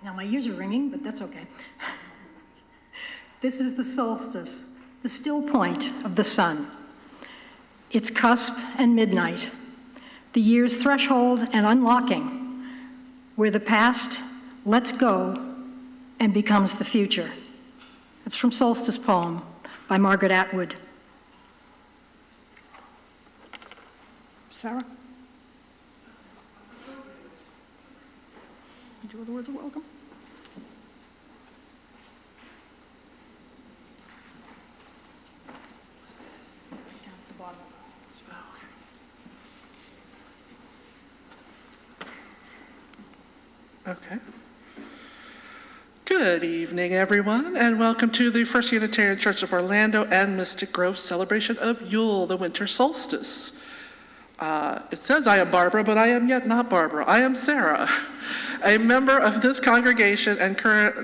Now my ears are ringing, but that's okay. This is the solstice, the still point of the sun. Its cusp and midnight, the year's threshold and unlocking, where the past lets go and becomes the future. It's from Solstice poem by Margaret Atwood. Sarah? Do you the words of welcome? Down at the bottom. Okay. Good evening, everyone, and welcome to the First Unitarian Church of Orlando and Mystic Grove celebration of Yule, the winter solstice. It says I am Barbara, but I am yet not Barbara. I am Sarah, a member of this congregation, and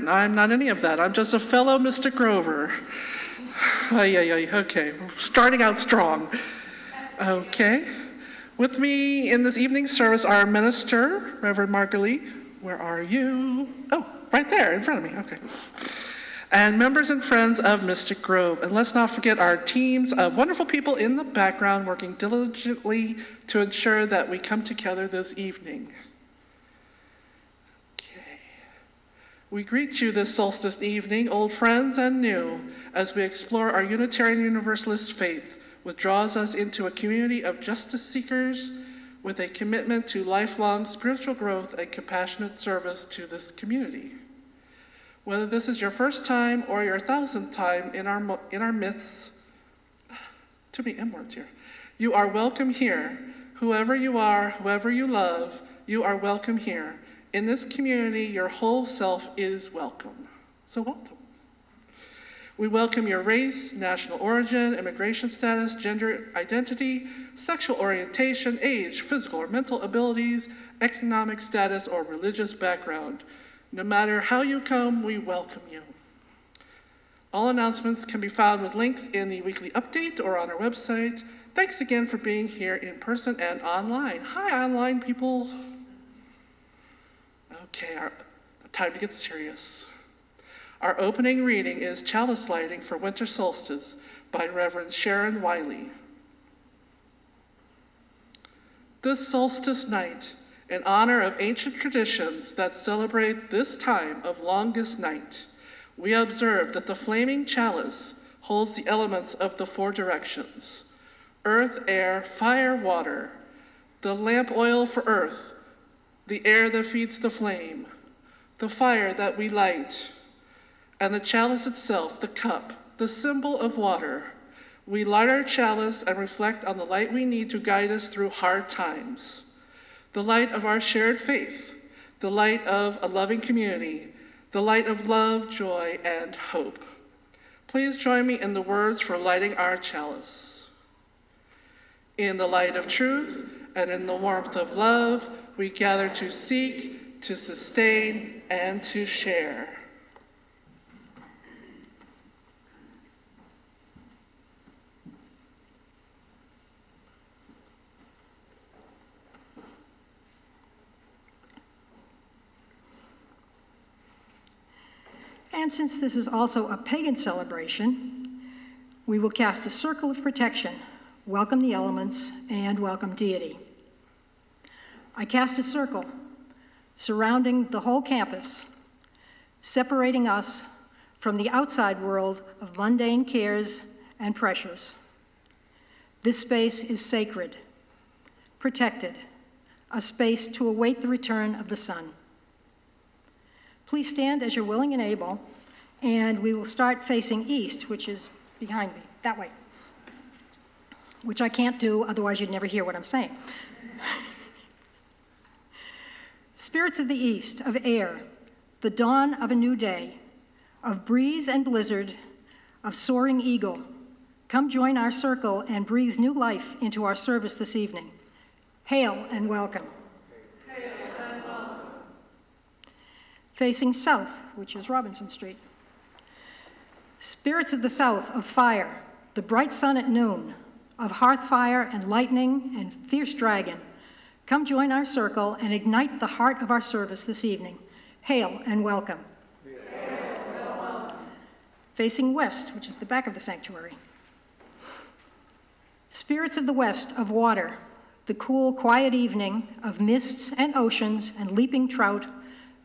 I'm not any of that. I'm just a fellow Mystic Grover. Okay, starting out strong. Okay. With me in this evening's service are Minister, Reverend Marguerite. Where are you? Oh, right there in front of me, okay. And members and friends of Mystic Grove. And let's not forget our teams of wonderful people in the background working diligently to ensure that we come together this evening. Okay. We greet you this solstice evening, old friends and new, as we explore our Unitarian Universalist faith, which draws us into a community of justice seekers with a commitment to lifelong spiritual growth and compassionate service to this community. Whether this is your first time or your 1,000th time in our midst, too many M words here, you are welcome here. Whoever you are, whoever you love, you are welcome here. In this community, your whole self is welcome. So welcome. We welcome your race, national origin, immigration status, gender identity, sexual orientation, age, physical or mental abilities, economic status, or religious background. No matter how you come, we welcome you. All announcements can be found with links in the weekly update or on our website. Thanks again for being here in person and online. Hi, online people. Okay, time to get serious. Our opening reading is Chalice Lighting for Winter Solstice by Reverend Sharon Wiley. This solstice night, in honor of ancient traditions that celebrate this time of longest night, we observe that the flaming chalice holds the elements of the four directions: earth, air, fire, water, the lamp oil for earth, the air that feeds the flame, the fire that we light, and the chalice itself, the cup, the symbol of water. We light our chalice and reflect on the light we need to guide us through hard times. The light of our shared faith, the light of a loving community, the light of love, joy, and hope. Please join me in the words for lighting our chalice. In the light of truth and in the warmth of love, we gather to seek, to sustain, and to share. And since this is also a pagan celebration, we will cast a circle of protection, welcome the elements, and welcome deity. I cast a circle surrounding the whole campus, separating us from the outside world of mundane cares and pressures. This space is sacred, protected, a space to await the return of the sun. Please stand as you're willing and able, and we will start facing east, which is behind me, that way, which I can't do, otherwise you'd never hear what I'm saying. Spirits of the east, of air, the dawn of a new day, of breeze and blizzard, of soaring eagle, come join our circle and breathe new life into our service this evening. Hail and welcome. Hail and welcome. Facing south, which is Robinson Street. Spirits of the south, of fire, the bright sun at noon, of hearth fire and lightning and fierce dragon, come join our circle and ignite the heart of our service this evening. Hail and welcome. Facing west, which is the back of the sanctuary. Spirits of the west, of water, the cool, quiet evening of mists and oceans and leaping trout,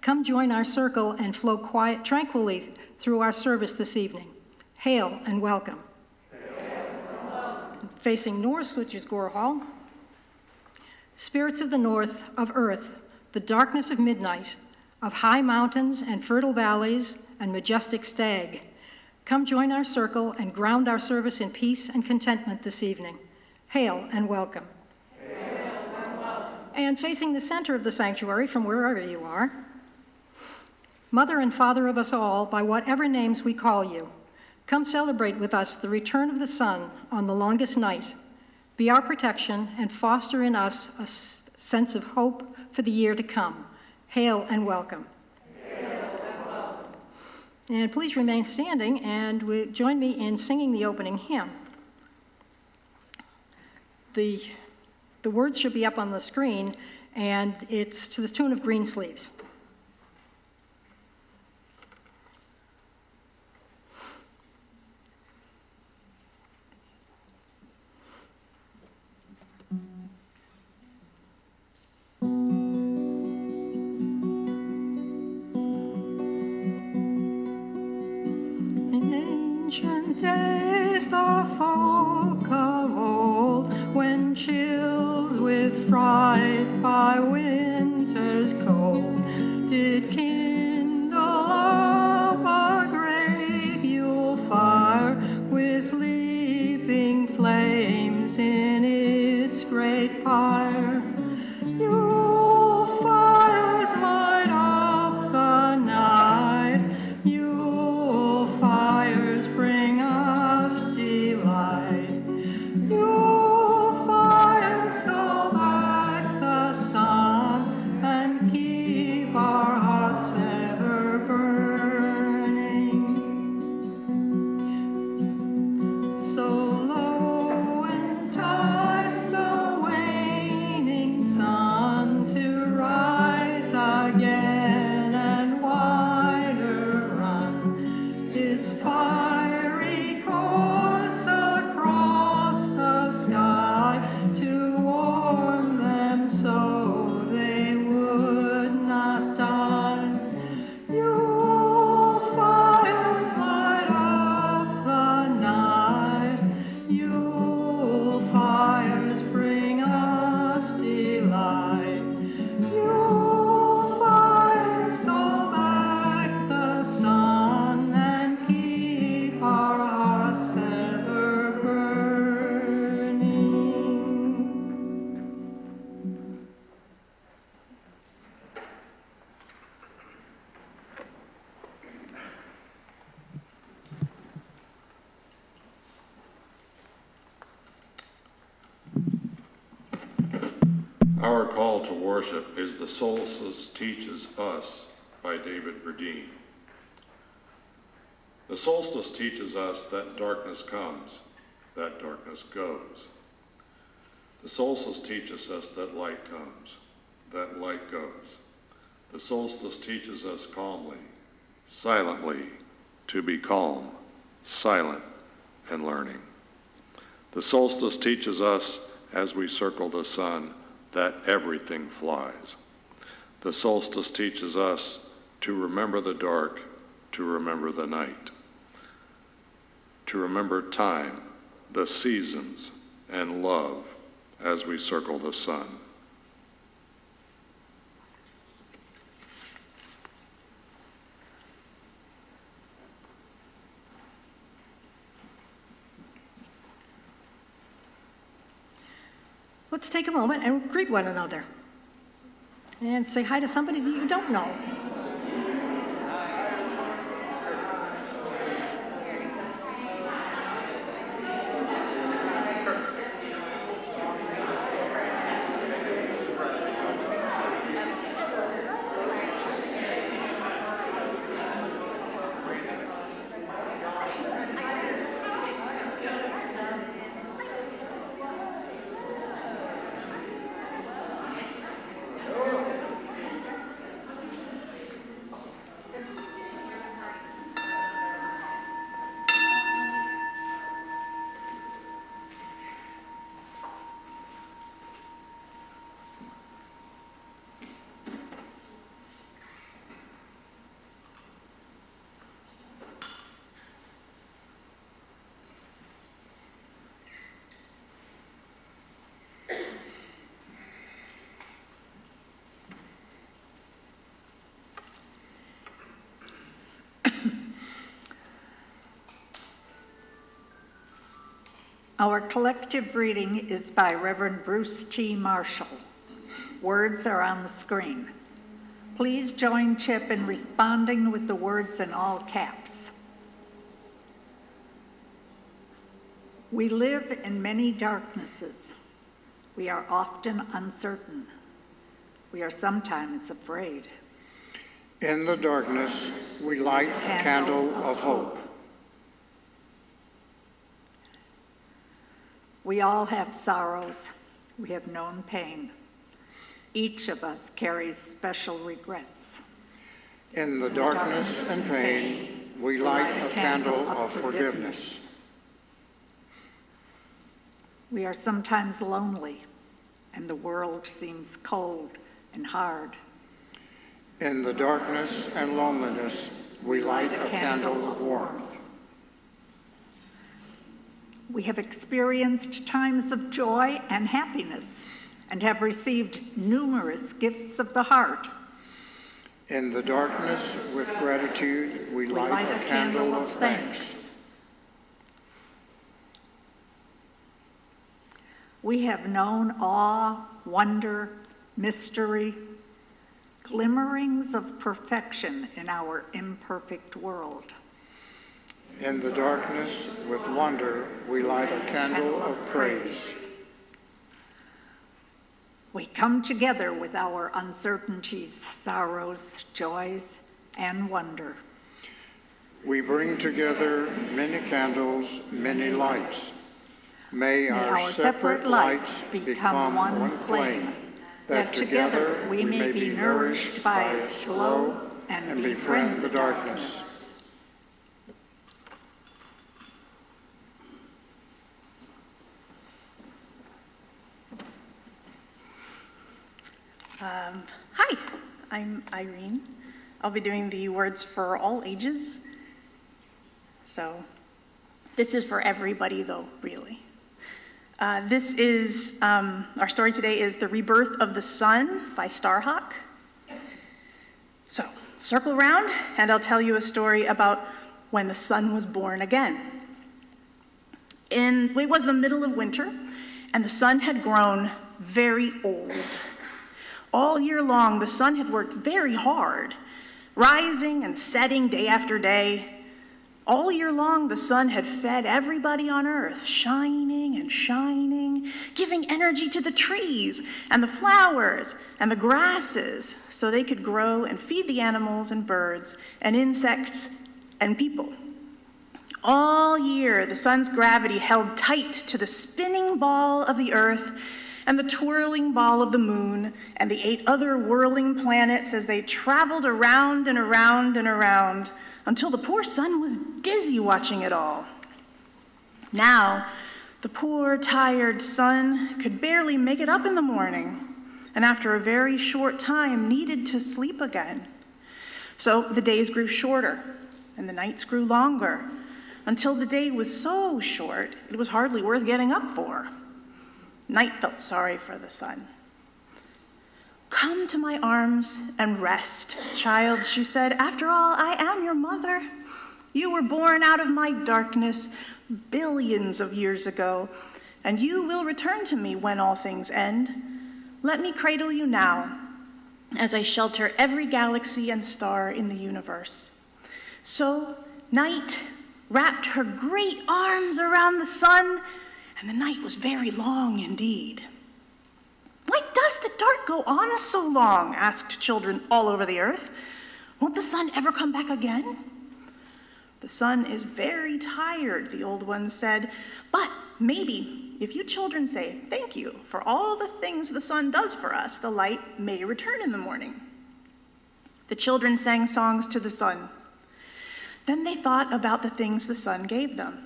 come join our circle and flow tranquilly through our service this evening. Hail and welcome. Facing north, which is Gore Hall. Spirits of the north, of earth, the darkness of midnight, of high mountains and fertile valleys and majestic stag, come join our circle and ground our service in peace and contentment this evening. Hail and welcome. Hail and welcome. And facing the center of the sanctuary from wherever you are, Mother and Father of us all, by whatever names we call you, come celebrate with us the return of the sun on the longest night. Be our protection and foster in us a sense of hope for the year to come. Hail and welcome. Hail and welcome. And please remain standing and join me in singing the opening hymn. The words should be up on the screen, and it's to the tune of Green Sleeves. Ancient days, the folk of old, when chilled with fright by winter's cold, did kindle up a great Yule fire with leaping flames in its great pyre. Yule fires light up the night. Yule fires bring us delight. Yule fires go back the sun and keep our hearts ever burning. So lo, entice the waning sun to rise again and wider run its fiery course across the sky to warm them so they would not die. Yule fires light up the night. Yule fires bring us delight. Yule fires go back the sun and keep our hearts ever burning. Our call to worship is The Solstice Teaches Us by David Burdine. The solstice teaches us that darkness comes, that darkness goes. The solstice teaches us that light comes, that light goes. The solstice teaches us calmly, silently, to be calm, silent, and learning. The solstice teaches us, as we circle the sun, that everything flies. The solstice teaches us to remember the dark, to remember the night, to remember time, the seasons, and love as we circle the sun. Let's take a moment and greet one another and say hi to somebody that you don't know. Our collective reading is by Reverend Bruce T. Marshall. Words are on the screen. Please join Chip in responding with the words in all caps. We live in many darknesses. We are often uncertain. We are sometimes afraid. In the darkness, we light a candle of hope. We all have sorrows. We have known pain. Each of us carries special regrets. In the darkness and pain, we light a candle of forgiveness. We are sometimes lonely, and the world seems cold and hard. In the darkness and loneliness, we light a candle of warmth. We have experienced times of joy and happiness and have received numerous gifts of the heart. In the darkness, with gratitude, we light a candle of thanks. We have known awe, wonder, mystery, glimmerings of perfection in our imperfect world. In the darkness, with wonder, we light a candle of praise. We come together with our uncertainties, sorrows, joys, and wonder. We bring together many candles, many lights. May our separate lights become one flame, that together we may be nourished by its glow and befriend the darkness. Hi, I'm Irene. I'll be doing the words for all ages. So this is for everybody though, really. This is, our story today is The Rebirth of the Sun by Starhawk. So circle around and I'll tell you a story about when the sun was born again. It was the middle of winter and the sun had grown very old. All year long, the sun had worked very hard, rising and setting day after day. All year long, the sun had fed everybody on earth, shining and shining, giving energy to the trees and the flowers and the grasses so they could grow and feed the animals and birds and insects and people. All year, the sun's gravity held tight to the spinning ball of the earth and the twirling ball of the moon, and the 8 other whirling planets as they traveled around and around and around until the poor sun was dizzy watching it all. Now, the poor, tired sun could barely make it up in the morning, and after a very short time needed to sleep again. So the days grew shorter, and the nights grew longer, until the day was so short it was hardly worth getting up for. Night felt sorry for the sun. "Come to my arms and rest, child," she said. "After all, I am your mother. You were born out of my darkness billions of years ago, and you will return to me when all things end. Let me cradle you now, as I shelter every galaxy and star in the universe." So Night wrapped her great arms around the sun, and the night was very long indeed. "Why does the dark go on so long?" asked children all over the earth. "Won't the sun ever come back again?" "The sun is very tired," the old one said, "but maybe if you children say thank you for all the things the sun does for us, the light may return in the morning." The children sang songs to the sun. Then they thought about the things the sun gave them.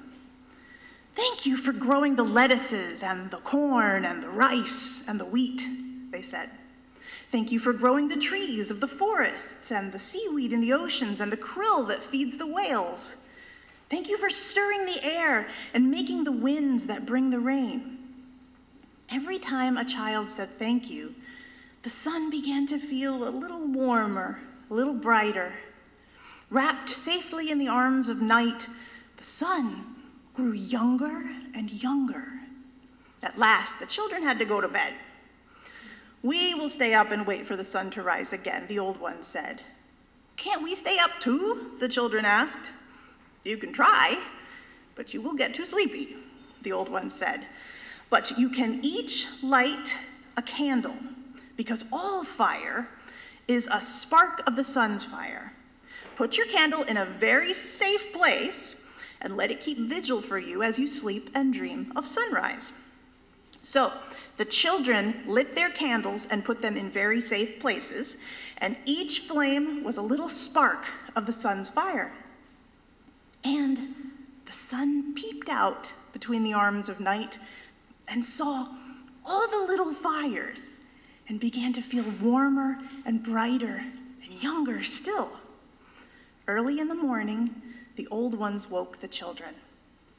"Thank you for growing the lettuces and the corn and the rice and the wheat," they said. "Thank you for growing the trees of the forests and the seaweed in the oceans and the krill that feeds the whales. Thank you for stirring the air and making the winds that bring the rain." Every time a child said thank you, the sun began to feel a little warmer, a little brighter. Wrapped safely in the arms of night, the sun grew younger and younger. At last, the children had to go to bed. "We will stay up and wait for the sun to rise again," the old one said. "Can't we stay up too?" the children asked. "You can try, but you will get too sleepy," the old one said. "But you can each light a candle, because all fire is a spark of the sun's fire. Put your candle in a very safe place and let it keep vigil for you as you sleep and dream of sunrise." So the children lit their candles and put them in very safe places, and each flame was a little spark of the sun's fire. And the sun peeped out between the arms of night and saw all the little fires and began to feel warmer and brighter and younger still. Early in the morning, the old ones woke the children.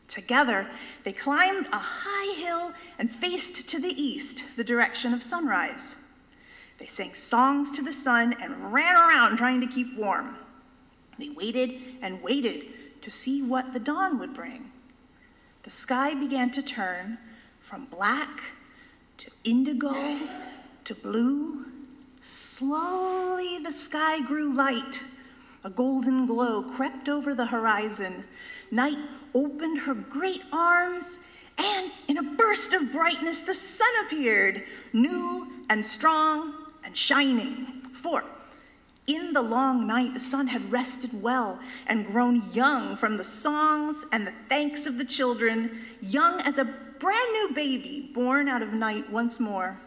Together, they climbed a high hill and faced to the east, the direction of sunrise. They sang songs to the sun and ran around trying to keep warm. They waited and waited to see what the dawn would bring. The sky began to turn from black to indigo to blue. Slowly, the sky grew light. A golden glow crept over the horizon. Night opened her great arms, and in a burst of brightness, the sun appeared, new and strong and shining. For in the long night, the sun had rested well and grown young from the songs and the thanks of the children, young as a brand new baby born out of night once more.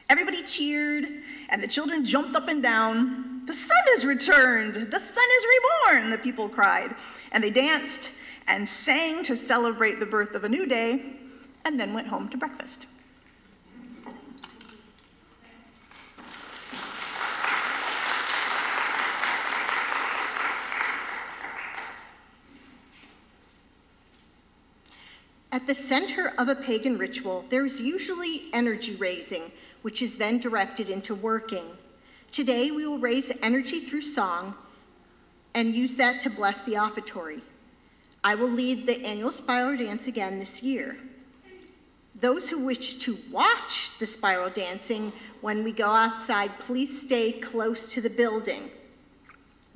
Everybody cheered, and the children jumped up and down. "The sun has returned! The sun is reborn!" the people cried. And they danced and sang to celebrate the birth of a new day, and then went home to breakfast. At the center of a pagan ritual, there's usually energy raising, which is then directed into working. Today, we will raise energy through song and use that to bless the offertory. I will lead the annual spiral dance again this year. Those who wish to watch the spiral dancing when we go outside, please stay close to the building.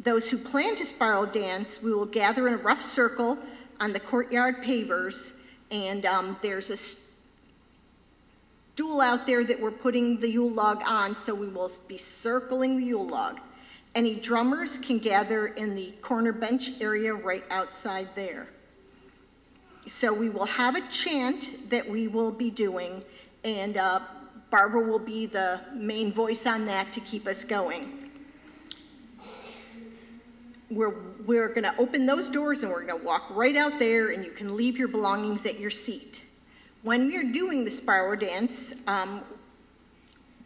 Those who plan to spiral dance, we will gather in a rough circle on the courtyard pavers, and there's a stool out there that we're putting the Yule log on, so we will be circling the Yule log. Any drummers can gather in the corner bench area right outside there. So we will have a chant that we will be doing, and Barbara will be the main voice on that to keep us going. We're going to open those doors and we're going to walk right out there, and you can leave your belongings at your seat. When we're doing the spiral dance,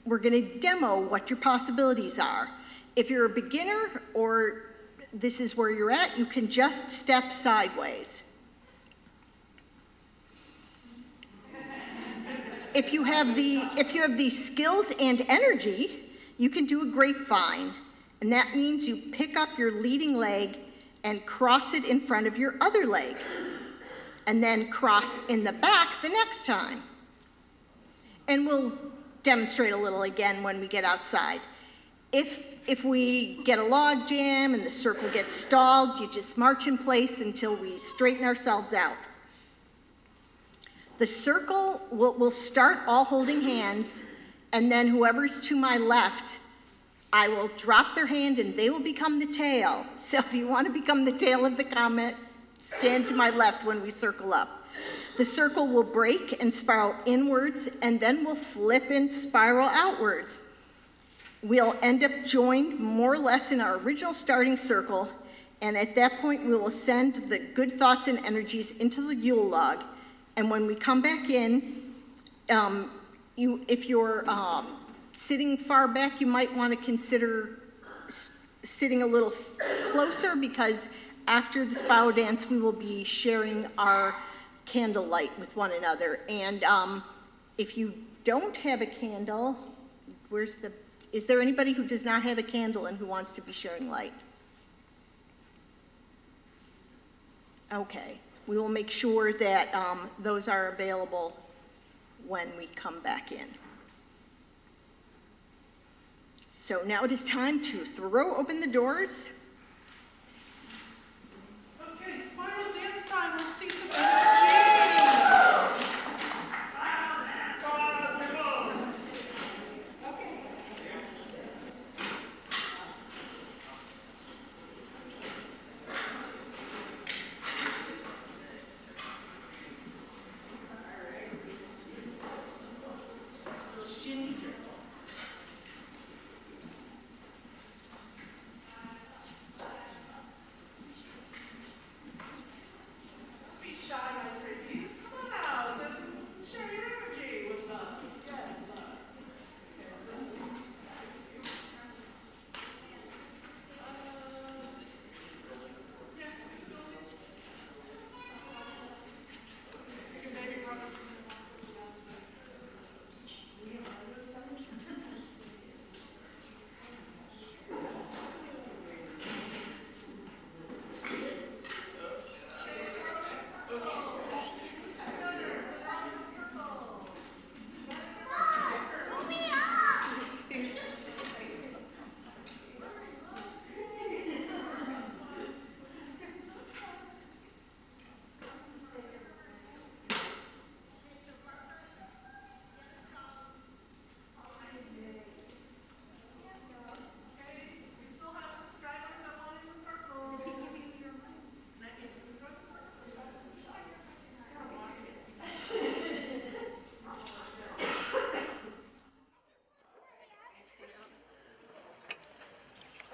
we're going to demo what your possibilities are. If you're a beginner or this is where you're at, you can just step sideways. If you have the skills and energy, you can do a grapevine. And that means you pick up your leading leg and cross it in front of your other leg, and then cross in the back the next time. And we'll demonstrate a little again when we get outside. If we get a log jam and the circle gets stalled, you just march in place until we straighten ourselves out. The circle will start all holding hands, and then whoever's to my left, I will drop their hand and they will become the tail. So if you want to become the tail of the comet, stand to my left when we circle up. The circle will break and spiral inwards, and then we'll flip and spiral outwards. We'll end up joined more or less in our original starting circle, and at that point we will send the good thoughts and energies into the Yule log. And when we come back in, if you're sitting far back, you might want to consider sitting a little closer, because after the spiral dance, we will be sharing our candlelight with one another. And if you don't have a candle, is there anybody who does not have a candle and who wants to be sharing light? Okay. we will make sure that those are available when we come back in. So now it is time to throw open the doors. Okay, spiral dance time. Let's see some energy.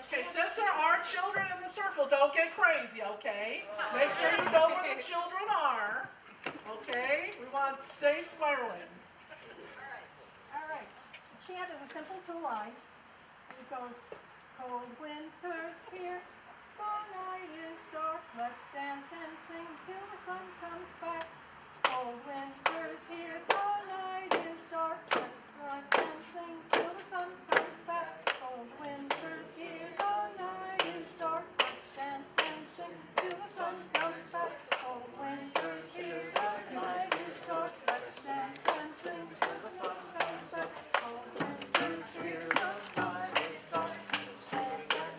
Okay, since there are children in the circle, don't get crazy, okay? Make sure you know where the children are, okay? We want safe spiraling. All right. Chant is a simple two-line. It goes, cold winter's here, the night is dark, let's dance and sing till the sun comes back. Cold winter's here, the night is dark, let's dance and sing till the sun comes back. Cold winter's here, the night is dark, let's dance and sing till the sun comes back. Cold winter's here, the night is dark, let's dance and sing till the sun comes back. Cold winter's here, the night is dark, let's dance and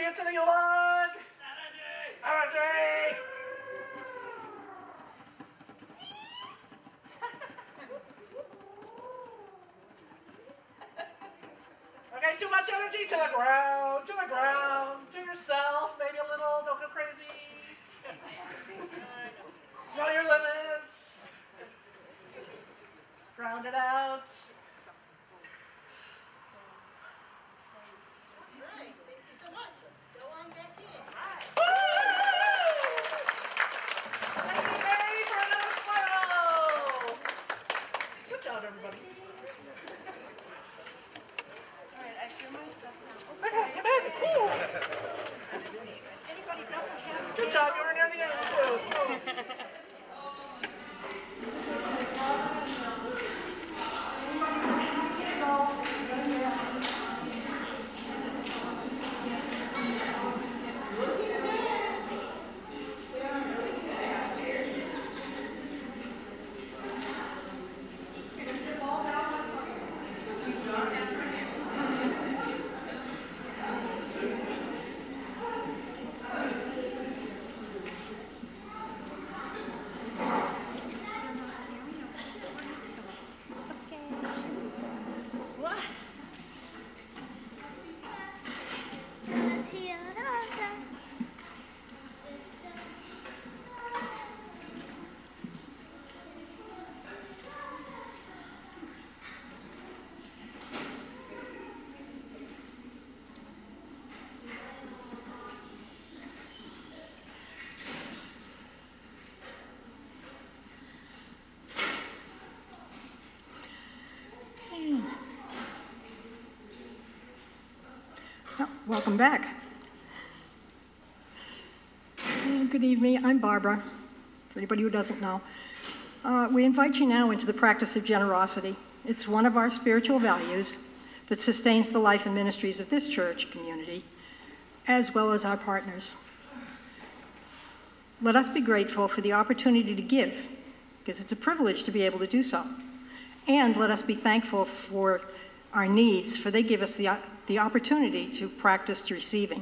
energy into the lung. Energy. Okay, too much energy to the ground, to yourself, maybe a little, don't go crazy. Know your limits. Ground it out. Right, thank you so much. Let's go on back in. Thank you, Mary, for another smile. Good job, everybody. All right, I threw my stuff now. Okay, come in. Woo. Anybody doesn't have Good job, you were near the end, too. Well, welcome back. And good evening, I'm Barbara, for anybody who doesn't know. We invite you now into the practice of generosity. It's one of our spiritual values that sustains the life and ministries of this church community, as well as our partners. Let us be grateful for the opportunity to give, because it's a privilege to be able to do so. And let us be thankful for our needs, for they give us the opportunity to practice receiving.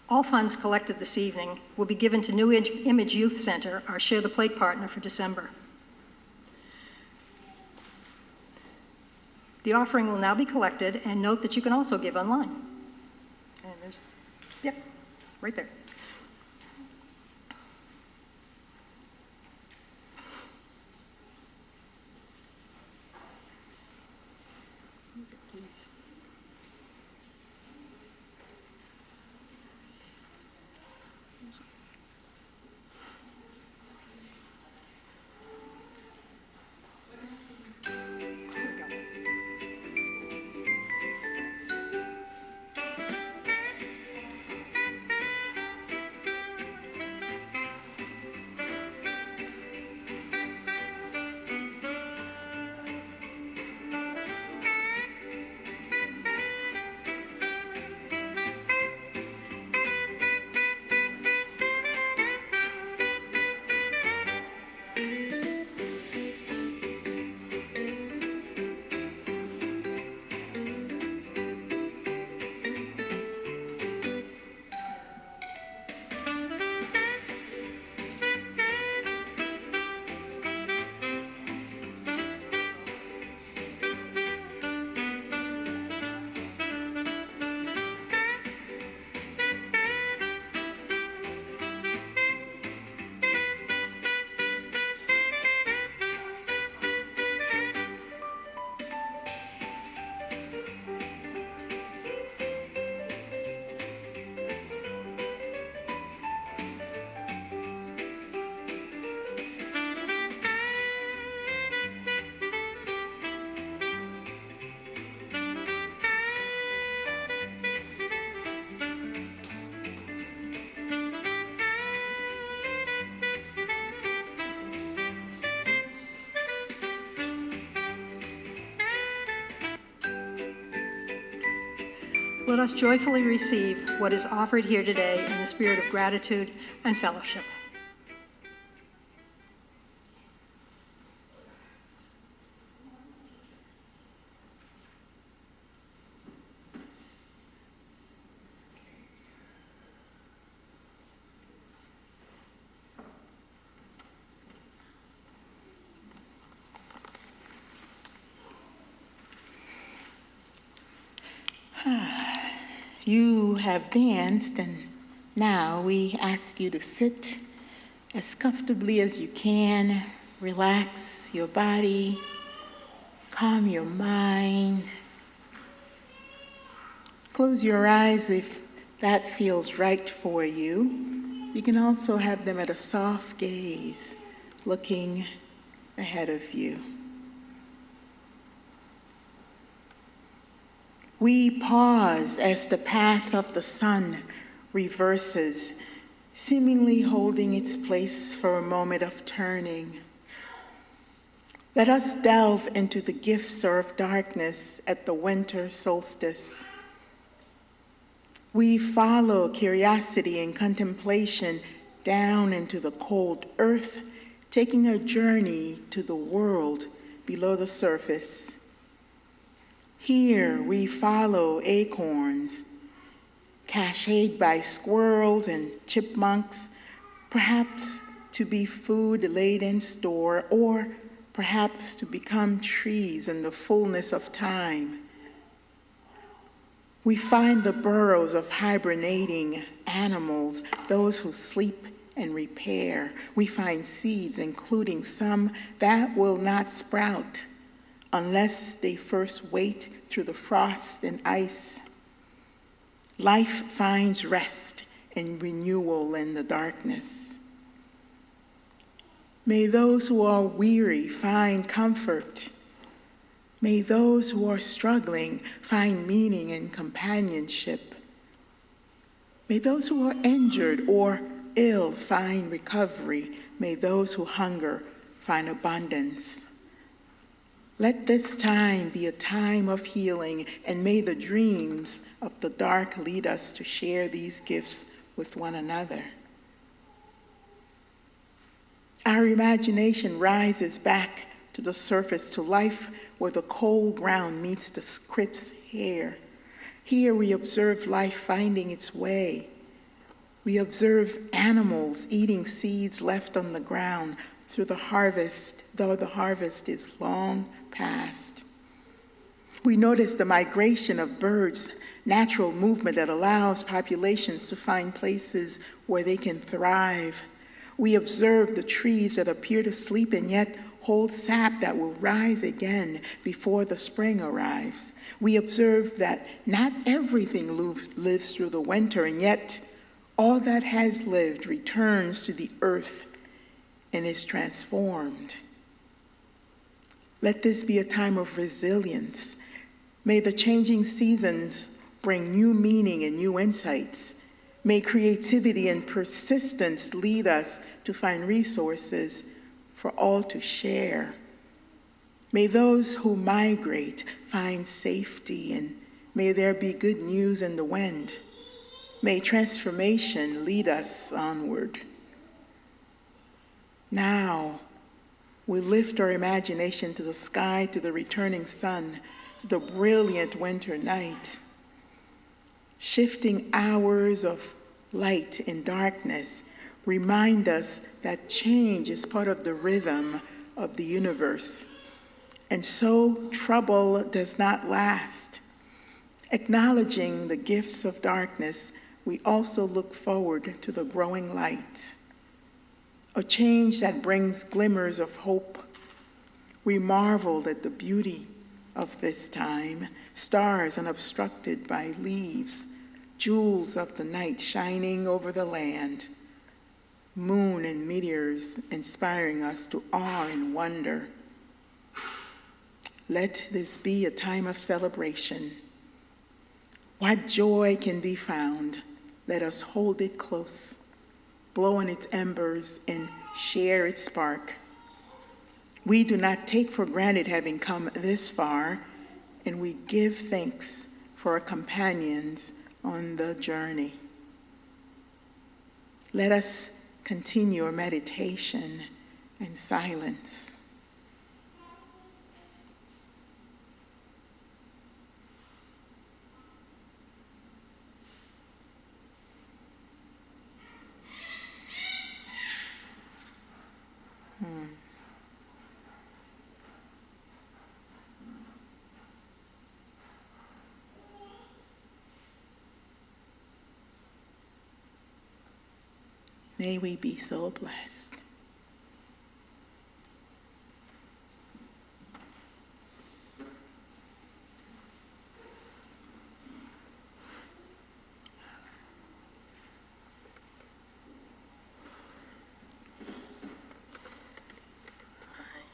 All funds collected this evening will be given to New Image Youth Center, our Share the Plate partner for December. The offering will now be collected, and note that you can also give online. And there's, yep, right there. Please. Let us joyfully receive what is offered here today in the spirit of gratitude and fellowship. You have danced, and now we ask you to sit as comfortably as you can. Relax your body, calm your mind. Close your eyes if that feels right for you. You can also have them at a soft gaze, looking ahead of you. We pause as the path of the sun reverses, seemingly holding its place for a moment of turning. Let us delve into the gifts of darkness at the winter solstice. We follow curiosity and contemplation down into the cold earth, taking a journey to the world below the surface. Here we follow acorns, cached by squirrels and chipmunks, perhaps to be food laid in store, or perhaps to become trees in the fullness of time. We find the burrows of hibernating animals, those who sleep and repair. We find seeds, including some that will not sprout unless they first wait through the frost and ice. Life finds rest and renewal in the darkness. May those who are weary find comfort. May those who are struggling find meaning and companionship. May those who are injured or ill find recovery. May those who hunger find abundance. Let this time be a time of healing, and may the dreams of the dark lead us to share these gifts with one another. Our imagination rises back to the surface, to life where the cold ground meets the crisp air. Here we observe life finding its way. We observe animals eating seeds left on the ground through the harvest, though the harvest is long past. We notice the migration of birds, natural movement that allows populations to find places where they can thrive. We observe the trees that appear to sleep and yet hold sap that will rise again before the spring arrives. We observe that not everything lives through the winter, and yet all that has lived returns to the earth and is transformed. Let this be a time of resilience. May the changing seasons bring new meaning and new insights. May creativity and persistence lead us to find resources for all to share. May those who migrate find safety, and may there be good news in the wind. May transformation lead us onward. Now, we lift our imagination to the sky, to the returning sun, to the brilliant winter night. Shifting hours of light and darkness remind us that change is part of the rhythm of the universe, and so trouble does not last. Acknowledging the gifts of darkness, we also look forward to the growing light, a change that brings glimmers of hope. We marveled at the beauty of this time, stars unobstructed by leaves, jewels of the night shining over the land, moon and meteors inspiring us to awe and wonder. Let this be a time of celebration. What joy can be found? Let us hold it close, blow on its embers, and share its spark. We do not take for granted having come this far, and we give thanks for our companions on the journey. Let us continue our meditation in silence. May we be so blessed.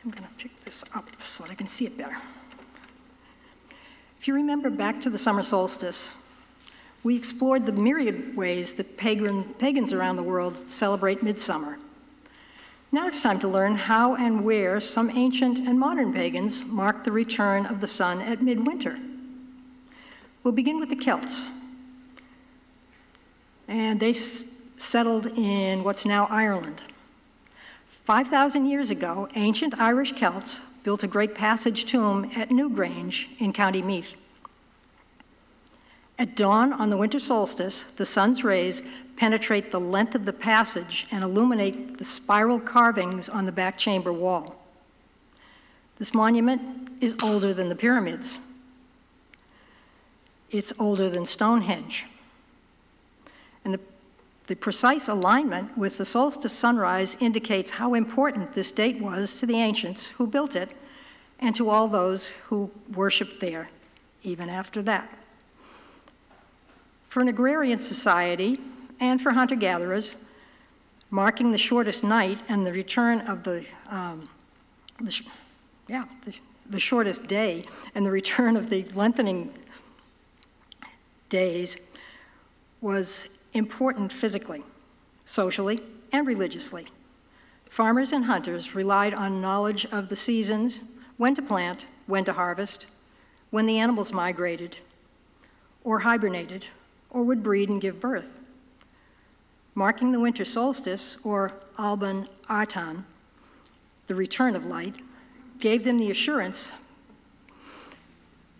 I'm going to pick this up so that I can see it better. If you remember back to the summer solstice, we explored the myriad ways that pagans around the world celebrate midsummer. Now it's time to learn how and where some ancient and modern pagans mark the return of the sun at midwinter. We'll begin with the Celts. And they settled in what's now Ireland. 5,000 years ago, ancient Irish Celts built a great passage tomb at Newgrange in County Meath. At dawn on the winter solstice, the sun's rays penetrate the length of the passage and illuminate the spiral carvings on the back chamber wall. This monument is older than the pyramids. It's older than Stonehenge. And the precise alignment with the solstice sunrise indicates how important this date was to the ancients who built it and to all those who worshiped there, even after that. For an agrarian society and for hunter-gatherers, marking the shortest night and the return of the shortest day and the return of the lengthening days was important physically, socially, and religiously. Farmers and hunters relied on knowledge of the seasons, when to plant, when to harvest, when the animals migrated, or hibernated, or would breed and give birth. Marking the winter solstice, or Alban Artan, the return of light, gave them the assurance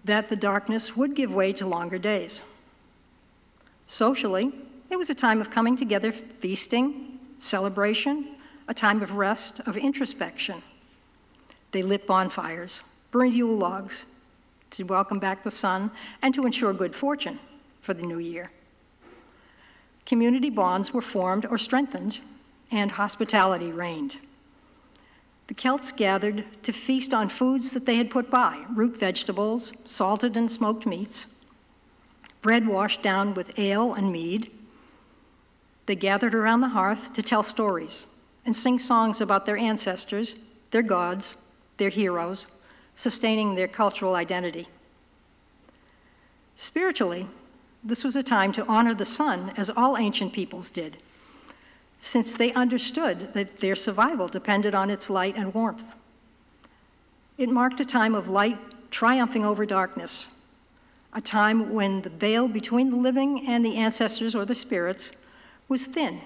that the darkness would give way to longer days. Socially, it was a time of coming together, feasting, celebration, a time of rest, of introspection. They lit bonfires, burned Yule logs to welcome back the sun and to ensure good fortune for the new year. Community bonds were formed or strengthened, and hospitality reigned. The Celts gathered to feast on foods that they had put by, root vegetables, salted and smoked meats, bread washed down with ale and mead. They gathered around the hearth to tell stories and sing songs about their ancestors, their gods, their heroes, sustaining their cultural identity. Spiritually, this was a time to honor the sun as all ancient peoples did, since they understood that their survival depended on its light and warmth. It marked a time of light triumphing over darkness, a time when the veil between the living and the ancestors or the spirits was thin,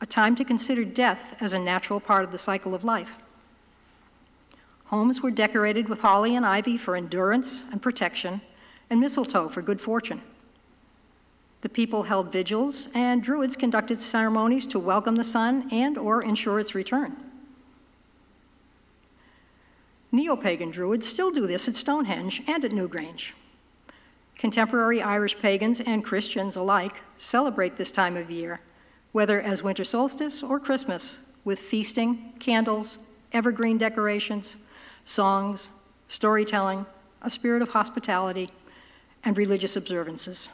a time to consider death as a natural part of the cycle of life. Homes were decorated with holly and ivy for endurance and protection, and mistletoe for good fortune. The people held vigils, and druids conducted ceremonies to welcome the sun and/or ensure its return. Neo-pagan druids still do this at Stonehenge and at Newgrange. Contemporary Irish pagans and Christians alike celebrate this time of year, whether as winter solstice or Christmas, with feasting, candles, evergreen decorations, songs, storytelling, a spirit of hospitality, and religious observances.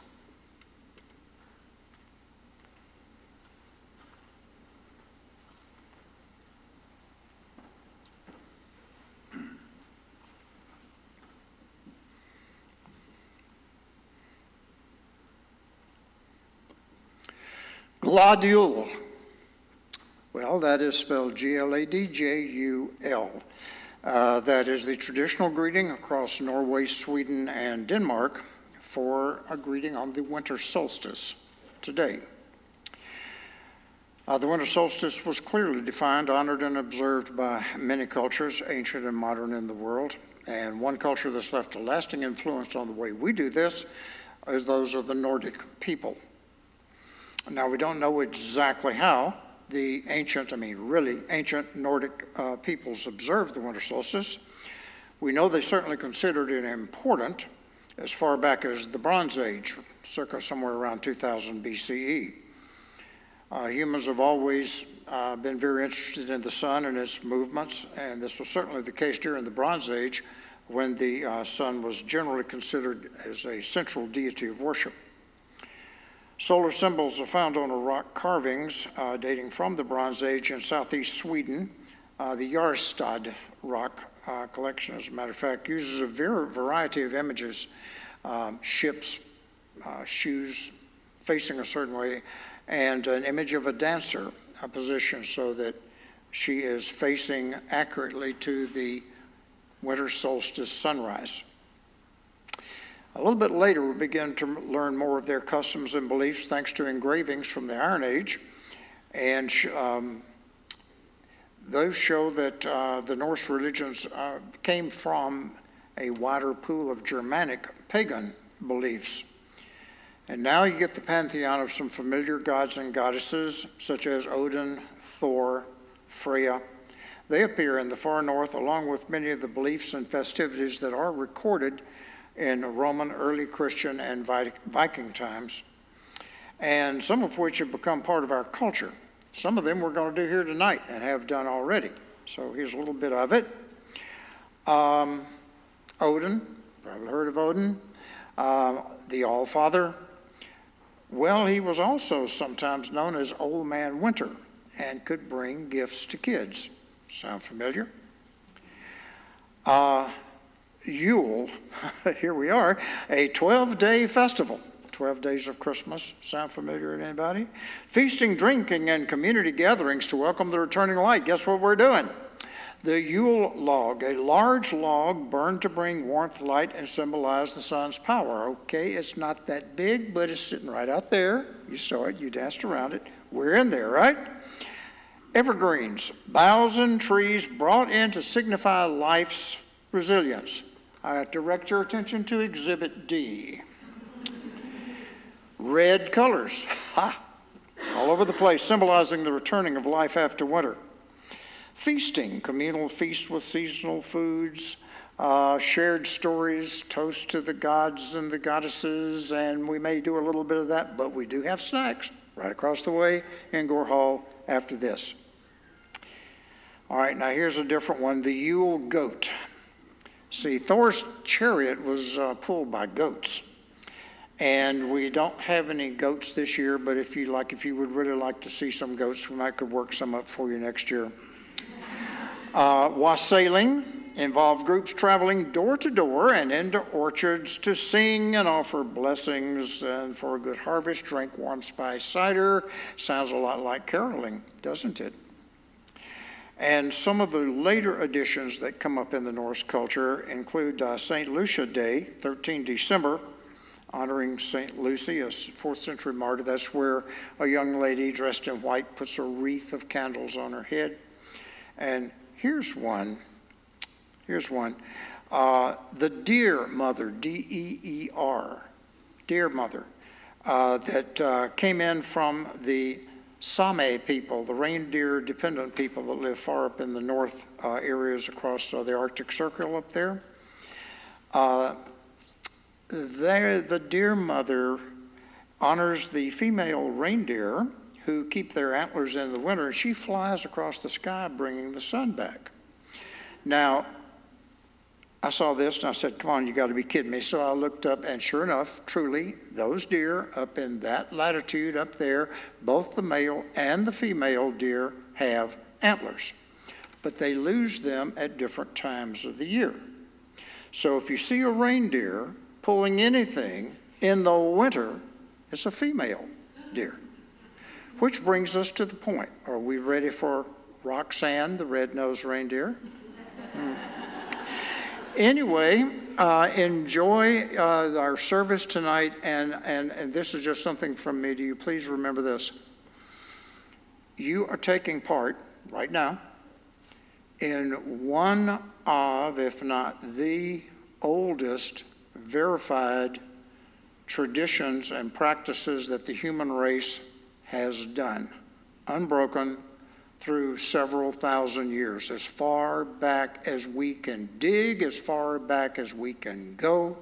Gladjul. Well, that is spelled Gladjul. That is the traditional greeting across Norway, Sweden, and Denmark for a greeting on the winter solstice today. The winter solstice was clearly defined, honored, and observed by many cultures, ancient and modern in the world. And one culture that's left a lasting influence on the way we do this is those of the Nordic people. Now, we don't know exactly how the really ancient Nordic peoples observed the winter solstice. We know they certainly considered it important as far back as the Bronze Age, circa somewhere around 2000 BCE. Humans have always been very interested in the sun and its movements, and this was certainly the case during the Bronze Age, when the sun was generally considered as a central deity of worship. Solar symbols are found on rock carvings dating from the Bronze Age in southeast Sweden. The Jarstad rock collection, as a matter of fact, uses a variety of images, ships, shoes facing a certain way, and an image of a dancer, a position so that she is facing accurately to the winter solstice sunrise. A little bit later, we begin to learn more of their customs and beliefs thanks to engravings from the Iron Age, and those show that the Norse religions came from a wider pool of Germanic pagan beliefs. And now you get the pantheon of some familiar gods and goddesses, such as Odin, Thor, Freya. They appear in the far north, along with many of the beliefs and festivities that are recorded in Roman, early Christian, and Viking times, and some of which have become part of our culture. Some of them we're going to do here tonight and have done already. So here's a little bit of it. Odin, probably heard of Odin, the All-Father. Well, he was also sometimes known as Old Man Winter and could bring gifts to kids. Sound familiar? Yule, here we are, a 12-day festival. 12 days of Christmas. Sound familiar to anybody? Feasting, drinking, and community gatherings to welcome the returning light. Guess what we're doing? The Yule log, a large log burned to bring warmth, light, and symbolize the sun's power. Okay, it's not that big, but it's sitting right out there. You saw it, you danced around it. We're in there, right? Evergreens, boughs and trees brought in to signify life's resilience. I direct your attention to Exhibit D. Red colors, all over the place, symbolizing the returning of life after winter. Feasting, communal feasts with seasonal foods, shared stories, toast to the gods and the goddesses, and we may do a little bit of that, but we do have snacks right across the way in Gore Hall after this. All right, now here's a different one, the Yule goat. See, Thor's chariot was pulled by goats. And we don't have any goats this year, but if you would really like to see some goats, we might could work some up for you next year. Wassailing involved groups traveling door to door and into orchards to sing and offer blessings and for a good harvest, drink warm spice cider. Sounds a lot like caroling, doesn't it? And some of the later additions that come up in the Norse culture include St. Lucia Day, 13 December, honoring St. Lucy, a 4th century martyr. That's where a young lady dressed in white puts a wreath of candles on her head. And here's one. The Deer Mother, D-E-E-R, Deer Mother, that came in from the Same people, the reindeer-dependent people that live far up in the north areas across the Arctic Circle up there. The Deer Mother honors the female reindeer who keep their antlers in the winter, and she flies across the sky bringing the sun back. Now, I saw this and I said, come on, you got to be kidding me. So I looked up, and sure enough, truly, those deer up in that latitude up there, both the male and the female deer have antlers, but they lose them at different times of the year. So if you see a reindeer pulling anything in the winter, it's a female deer. Which brings us to the point. Are we ready for Roxanne, the red-nosed reindeer? Anyway, enjoy our service tonight, and this is just something from me to you. Please remember this. You are taking part right now in one of, if not the oldest verified traditions and practices that the human race has done, unbroken through several thousand years, as far back as we can dig, as far back as we can go.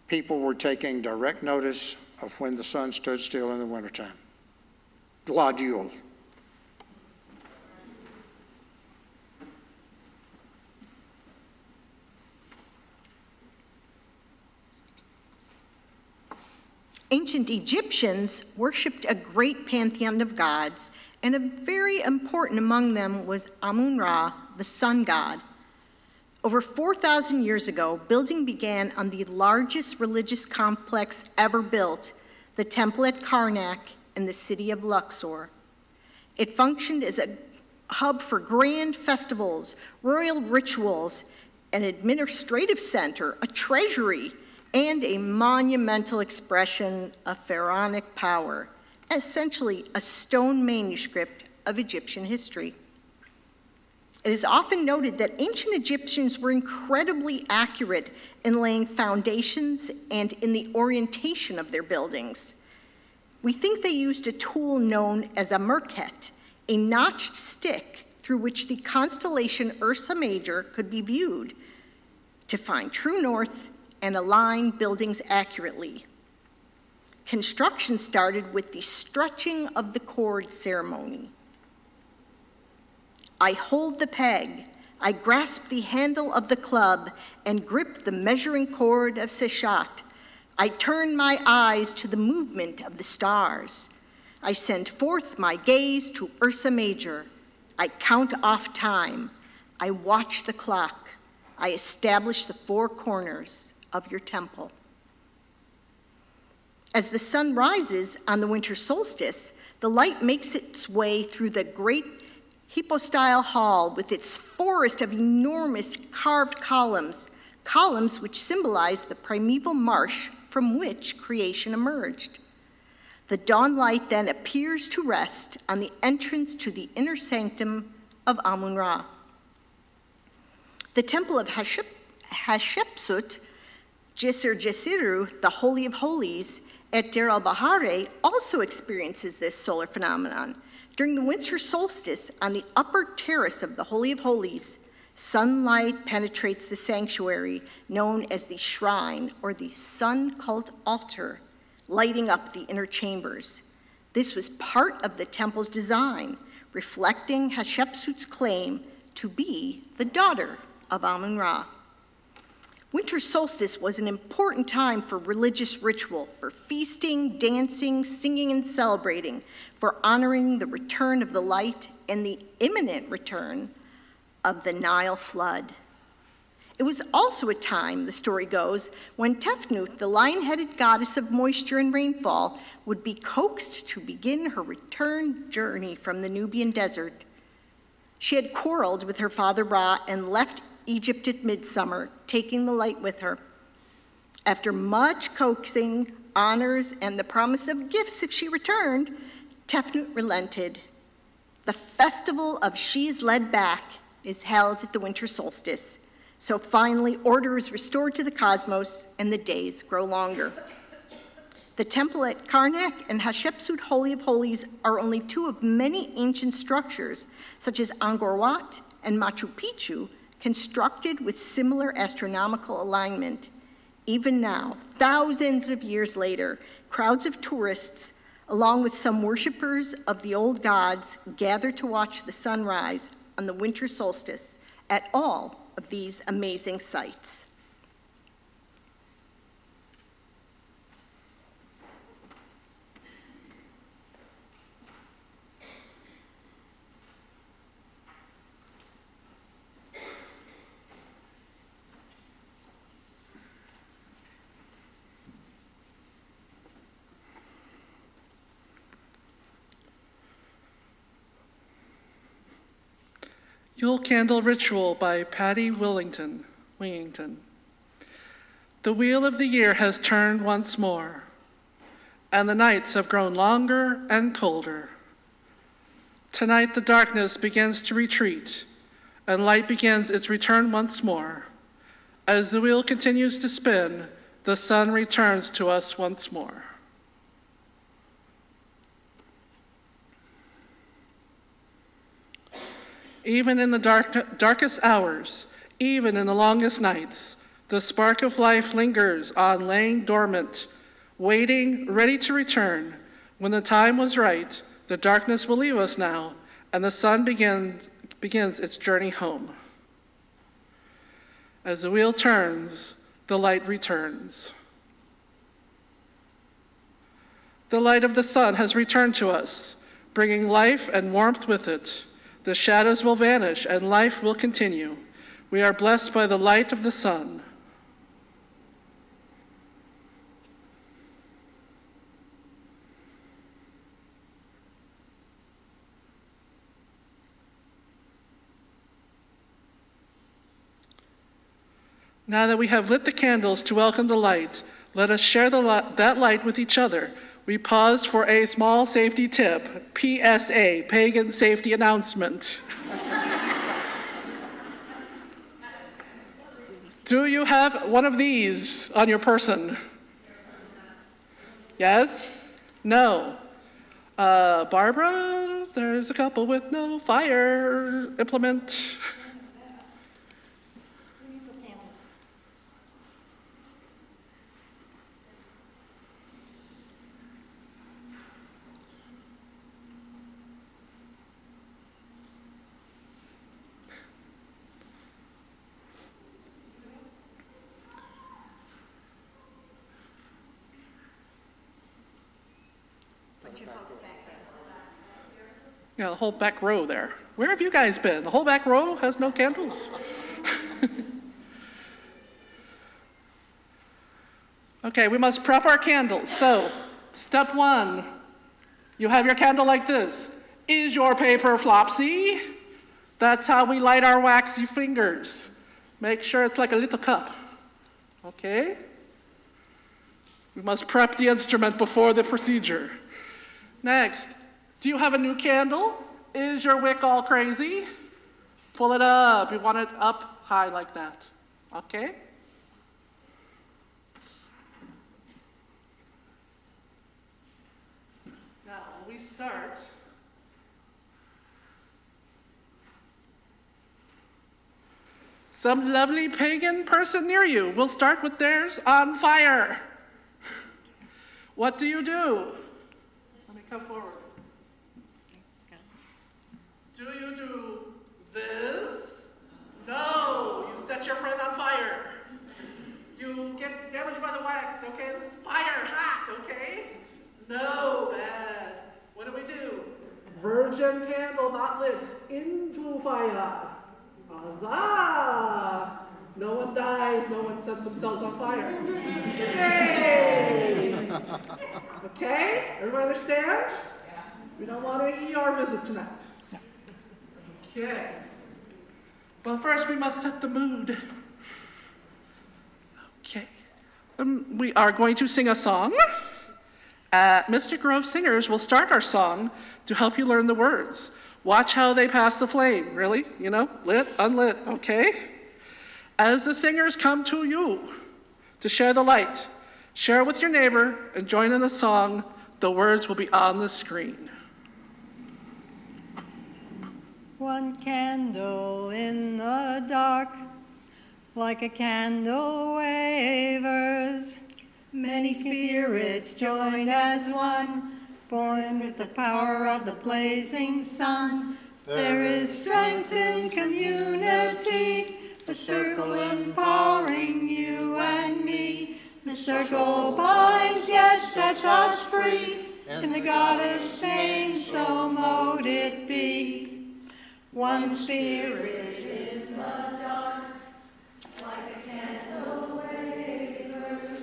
People were taking direct notice of when the sun stood still in the wintertime. globule. Ancient Egyptians worshipped a great pantheon of gods, and a very important among them was Amun-Ra, the sun god. Over 4,000 years ago, building began on the largest religious complex ever built, the temple at Karnak in the city of Luxor. It functioned as a hub for grand festivals, royal rituals, an administrative center, a treasury, and a monumental expression of pharaonic power, essentially a stone manuscript of Egyptian history. It is often noted that ancient Egyptians were incredibly accurate in laying foundations and in the orientation of their buildings. We think they used a tool known as a merket, a notched stick through which the constellation Ursa Major could be viewed to find true north and align buildings accurately. Construction started with the stretching of the cord ceremony. I hold the peg, I grasp the handle of the club and grip the measuring cord of Seshat. I turn my eyes to the movement of the stars. I send forth my gaze to Ursa Major. I count off time. I watch the clock. I establish the four corners of your temple. As the sun rises on the winter solstice, the light makes its way through the great hypostyle hall with its forest of enormous carved columns, columns which symbolize the primeval marsh from which creation emerged. The dawn light then appears to rest on the entrance to the inner sanctum of Amun-Ra. The temple of Hatshepsut, Jesiru, the Holy of Holies, at Deir el-Bahari also experiences this solar phenomenon. During the winter solstice, on the upper terrace of the Holy of Holies, sunlight penetrates the sanctuary known as the shrine or the sun cult altar, lighting up the inner chambers. This was part of the temple's design, reflecting Hatshepsut's claim to be the daughter of Amun-Ra. Winter solstice was an important time for religious ritual, for feasting, dancing, singing, and celebrating, for honoring the return of the light and the imminent return of the Nile flood. It was also a time, the story goes, when Tefnut, the lion-headed goddess of moisture and rainfall, would be coaxed to begin her return journey from the Nubian desert. She had quarreled with her father Ra and left Egypt at midsummer, taking the light with her. After much coaxing, honors, and the promise of gifts if she returned, Tefnut relented. The festival of She is Led Back is held at the winter solstice. So finally, order is restored to the cosmos and the days grow longer. The temple at Karnak and Hatshepsut Holy of Holies are only two of many ancient structures, such as Angkor Wat and Machu Picchu, constructed with similar astronomical alignment. Even now, thousands of years later, crowds of tourists, along with some worshipers of the old gods, gather to watch the sunrise on the winter solstice at all of these amazing sites. Yule Candle Ritual by Patty Wingington. The wheel of the year has turned once more, and the nights have grown longer and colder. Tonight the darkness begins to retreat, and light begins its return once more. As the wheel continues to spin, the sun returns to us once more. Even in the darkest hours, even in the longest nights, the spark of life lingers on, laying dormant, waiting, ready to return. When the time was right, The darkness will leave us now, and the sun begins its journey home. As the wheel turns, the light returns. The light of the sun has returned to us, bringing life and warmth with it. The shadows will vanish and life will continue. We are blessed by the light of the sun. Now that we have lit the candles to welcome the light, let us share that light with each other. We paused for a small safety tip, PSA, Pagan Safety Announcement. Do you have one of these on your person? Yes? No? Barbara, there's a couple with no fire implement. Yeah, the whole back row there. Where have you guys been? The whole back row has no candles? Okay, we must prep our candles. So, step one, you have your candle like this. Is your paper flopsy? That's how we light our waxy fingers. Make sure it's like a little cup. Okay? We must prep the instrument before the procedure. Next, do you have a new candle? Is your wick all crazy? Pull it up. You want it up high like that. Okay? Now, when we start, some lovely pagan person near you will start with theirs on fire. What do you do? Let me come forward. Do you do this? No, you set your friend on fire. You get damaged by the wax, okay? This is fire, hot, okay? No, bad. What do? Virgin candle not lit, into fire. Huzzah! No one dies, no one sets themselves on fire. Yay! Okay, everybody understand? We don't want an ER visit tonight. Okay. But first we must set the mood. Okay. We are going to sing a song. Mr. Grove Singers will start our song to help you learn the words. Watch how they pass the flame, really, you know, lit, unlit, okay? As the singers come to you to share the light, share with your neighbor and join in the song. The words will be on the screen. One candle in the dark, like a candle wavers. Many spirits joined as one, born with the power of the blazing sun. There is strength in community, a circle empowering you and me. The circle binds yet sets us free, in the goddess' name, so mote it be. One spirit in the dark, like a candle wavers.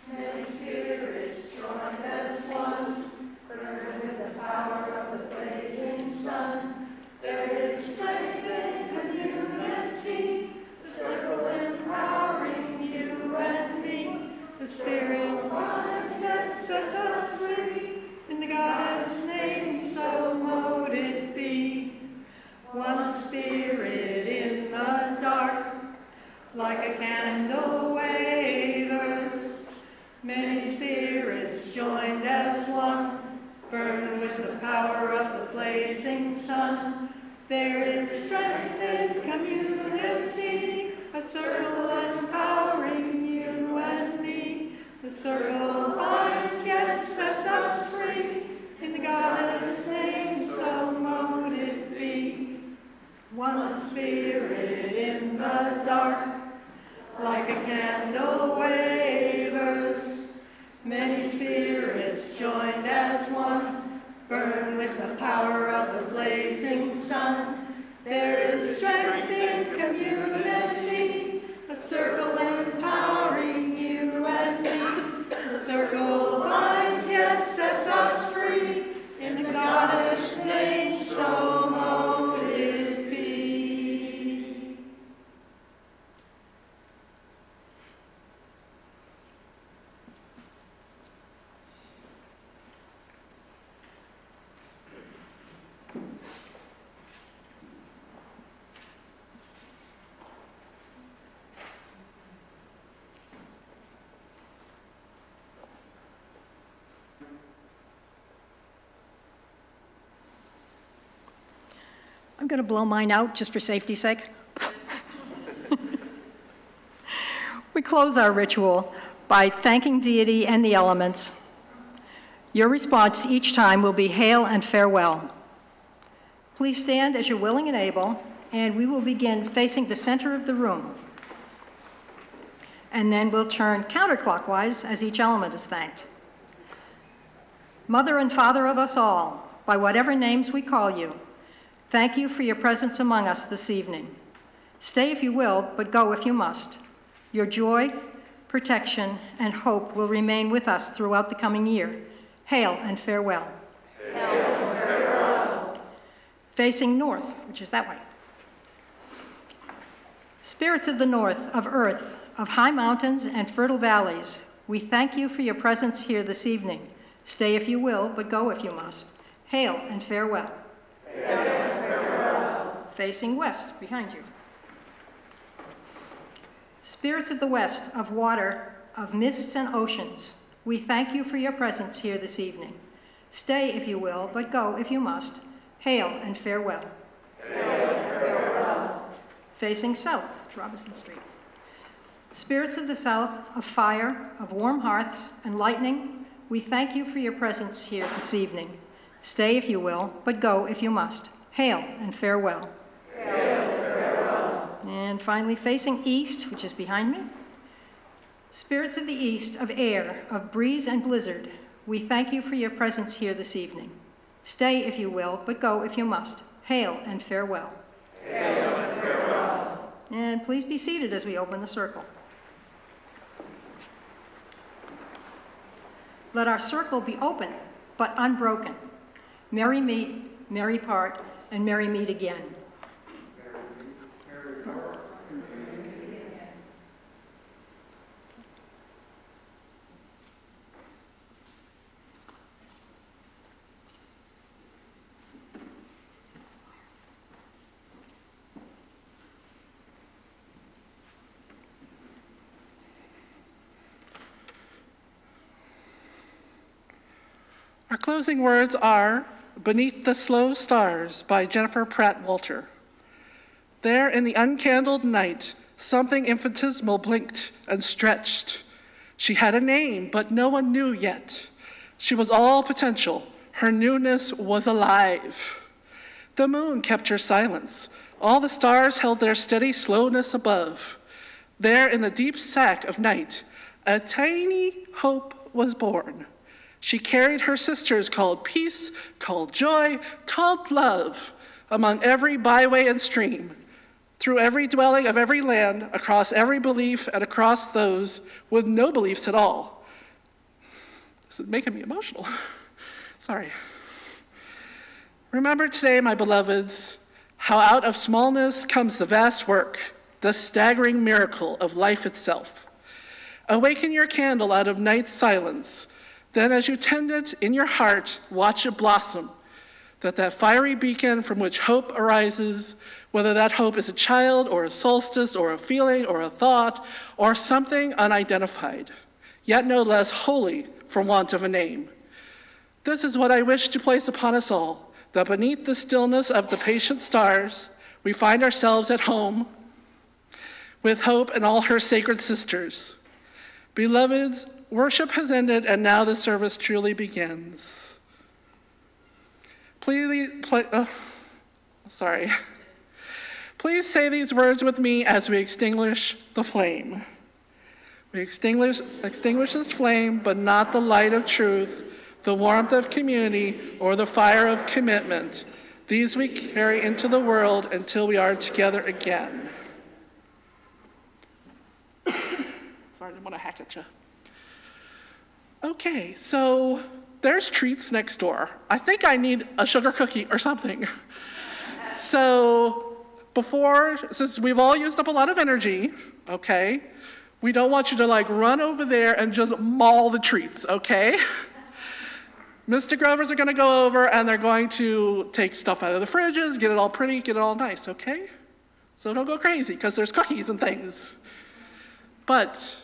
Many spirits joined as one, burn with the power of the blazing sun. There is strength in community, the circle empowering you and me. The spirit binds that sets us free, in the goddess' name, so mote it be. One spirit in the dark, like a candle wavers. Many spirits joined as one, burn with the power of the blazing sun. There is strength in community, a circle empowering you and me. The circle binds yet sets us free, in the goddess' one spirit in the dark, like a candle wavers. Many spirits joined as one, burn with the power of the blazing sun. There is strength in community, a circle empowering you and me. The circle binds yet sets us free. In the goddess name, so mote it be. I'm going to blow mine out just for safety's sake. We close our ritual by thanking deity and the elements. Your response each time will be hail and farewell. Please stand as you're willing and able, and we will begin facing the center of the room. And then we'll turn counterclockwise as each element is thanked. Mother and Father of us all, by whatever names we call you, thank you for your presence among us this evening. Stay if you will, but go if you must. Your joy, protection, and hope will remain with us throughout the coming year. Hail and farewell. Hail and farewell. Facing north, which is that way. Spirits of the north, of earth, of high mountains and fertile valleys, we thank you for your presence here this evening. Stay if you will, but go if you must. Hail and farewell. Hail and farewell. Facing west, behind you. Spirits of the west, of water, of mists and oceans, we thank you for your presence here this evening. Stay if you will, but go if you must. Hail and farewell. Hail and farewell. Facing south, Robinson Street. Spirits of the south, of fire, of warm hearths and lightning, we thank you for your presence here this evening. Stay if you will, but go if you must. Hail and farewell. Hail and farewell. And finally, facing east, which is behind me. Spirits of the east, of air, of breeze and blizzard, we thank you for your presence here this evening. Stay if you will, but go if you must. Hail and farewell. Hail and farewell. And please be seated as we open the circle. Let our circle be open, but unbroken. Merry meet, merry part, and merry meet again. Our closing words are Beneath the Slow Stars by Jennifer Pratt Walter. There in the uncandled night, something infinitesimal blinked and stretched. She had a name, but no one knew yet. She was all potential. Her newness was alive. The moon kept her silence. All the stars held their steady slowness above. There in the deep sack of night, a tiny hope was born. She carried her sisters called peace, called joy, called love, among every byway and stream, through every dwelling of every land, across every belief, and across those with no beliefs at all. This is making me emotional. Sorry. Remember today, my beloveds, how out of smallness comes the vast work, the staggering miracle of life itself. Awaken your candle out of night's silence. Then as you tend it in your heart, watch it blossom, that fiery beacon from which hope arises, whether that hope is a child or a solstice or a feeling or a thought or something unidentified, yet no less holy for want of a name. This is what I wish to place upon us all, that beneath the stillness of the patient stars, we find ourselves at home with hope and all her sacred sisters. Beloveds, worship has ended, and now the service truly begins. Please say these words with me as we extinguish the flame. We extinguish this flame, but not the light of truth, the warmth of community, or the fire of commitment. These we carry into the world until we are together again. Sorry, I didn't want to hack at you. Okay, so there's treats next door. I think I need a sugar cookie or something. So since we've all used up a lot of energy, okay, we don't want you to like run over there and just maul the treats, okay? Mr. Grovers are gonna go over and they're going to take stuff out of the fridges, get it all pretty, get it all nice, okay? So don't go crazy, because there's cookies and things. But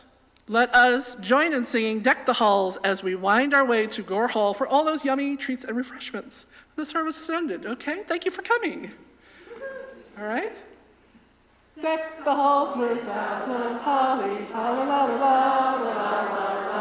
let us join in singing Deck the Halls as we wind our way to Gore Hall for all those yummy treats and refreshments. The service has ended, okay? Thank you for coming. All right? Deck the halls with boughs of holly, la la la la la la la la.